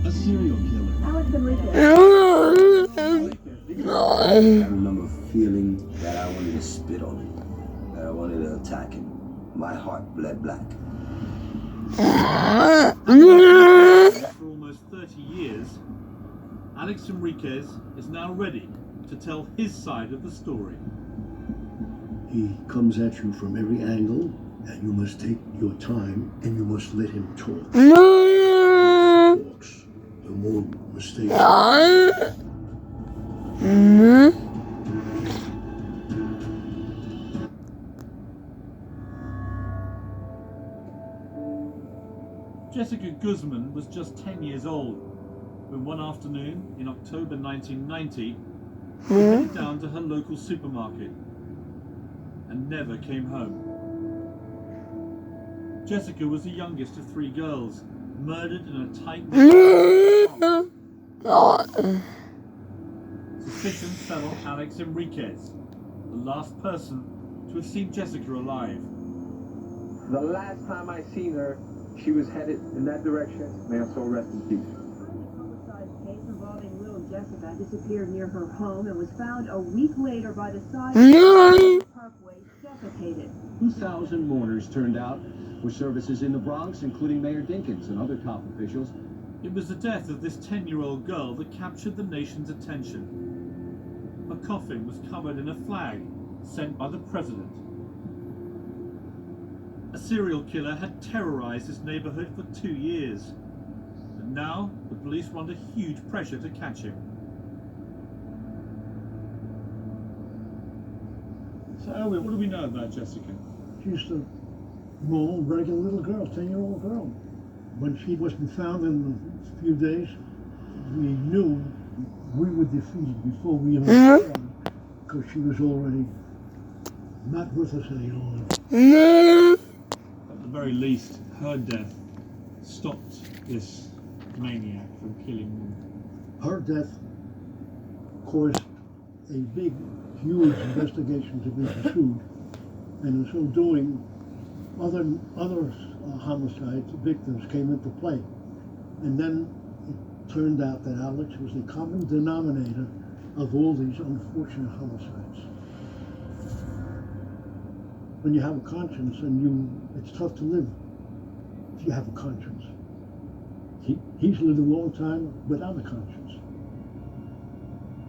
A serial killer. Alex Enriquez. I remember feeling that I wanted to spit on him, that I wanted to attack him. My heart bled black. For almost 30 years, Alex Enriquez is now ready to tell his side of the story. He comes at you from every angle, and you must take your time, and you must let him talk. The more he talks, the more mistakes. Jessica Guzman was just 10 years old when one afternoon in October 1990, she headed down to her local supermarket and never came home. Jessica was the youngest of three girls, murdered in a tight-knit Suspicion fell on Alex Enriquez, the last person to have seen Jessica alive. The last time I seen her, she was headed in that direction. May also rest in peace. Homicide case involving little Jessica disappeared near her home and was found a week later by the side of the parkway, suffocated. 2,000 mourners turned out for services in the Bronx, including Mayor Dinkins and other top officials. It was the death of this 10-year-old girl that captured the nation's attention. Her coffin was covered in a flag sent by the president. A serial killer had terrorized this neighborhood for 2 years, and now the police were under huge pressure to catch him. So, Elliot, what do we know about Jessica? She's a normal, regular little girl, 10-year-old girl. When she wasn't found in a few days, we knew we were defeated before we even started, because she was already not with us any longer. At the very least, her death stopped this maniac from killing them. Her death caused a big, huge investigation to be pursued, and in so doing, other homicides, victims came into play. And then it turned out that Alex was the common denominator of all these unfortunate homicides. When you have a conscience, it's tough to live if you have a conscience. He's lived a long time without a conscience.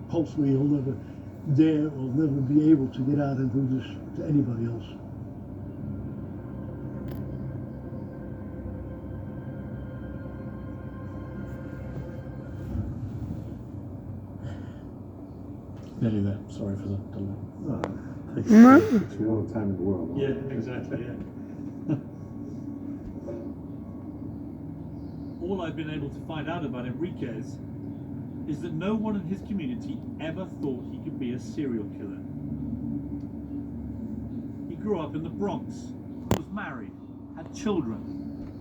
Hopefully he'll never dare or never be able to get out and do this to anybody else. Nearly there. Sorry for the delay. Takes you all the time in the world. Yeah, exactly, yeah. All I've been able to find out about Enriquez is that no one in his community ever thought he could be a serial killer. He grew up in the Bronx, was married, had children,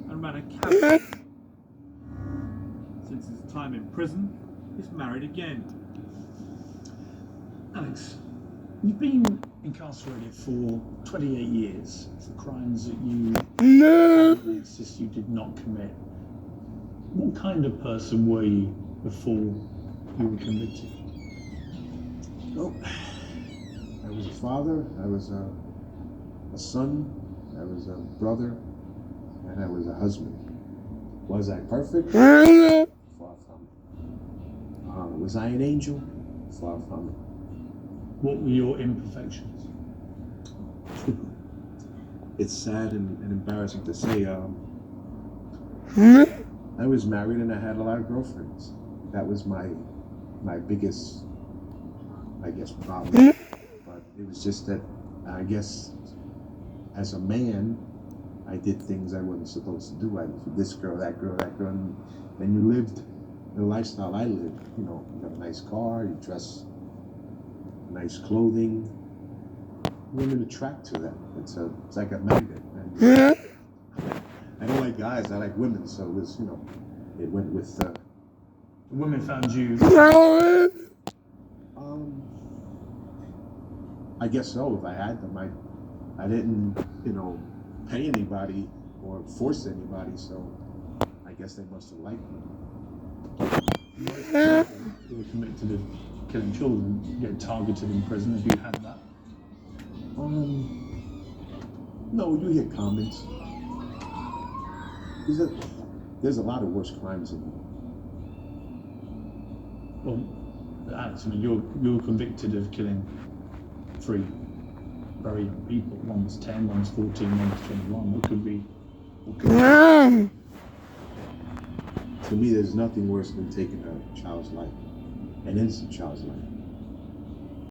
and ran a cafe. Since his time in prison, he's married again. Alex, you've been incarcerated for 28 years for crimes that you insist you did not commit. What kind of person were you before you were convicted? Oh, I was a father, I was a son, I was a brother, and I was a husband. Was I perfect? Far from it. Was I an angel? Far from it. What were your imperfections? It's sad and embarrassing to say, I was married and I had a lot of girlfriends. That was my biggest, I guess, problem. But it was just that, I guess, as a man, I did things I wasn't supposed to do. I did this girl, that girl, and you lived the lifestyle I lived. You know, you have a nice car, you dress nice clothing. Women attract to that. It's like a magnet. And I don't like guys, I like women, so it was, it went with The women found you. I guess so. If I had them, I didn't, pay anybody or force anybody, so I guess they must have liked me. who were convicted of killing children get targeted in prison? Have you had that? No, you hear comments. There's a lot of worse crimes in Well, Alex, I mean, you're convicted of killing 3 very young people. One was 10, one was 14, one was 21. What could be? To me, there's nothing worse than taking a child's life, an innocent child's life.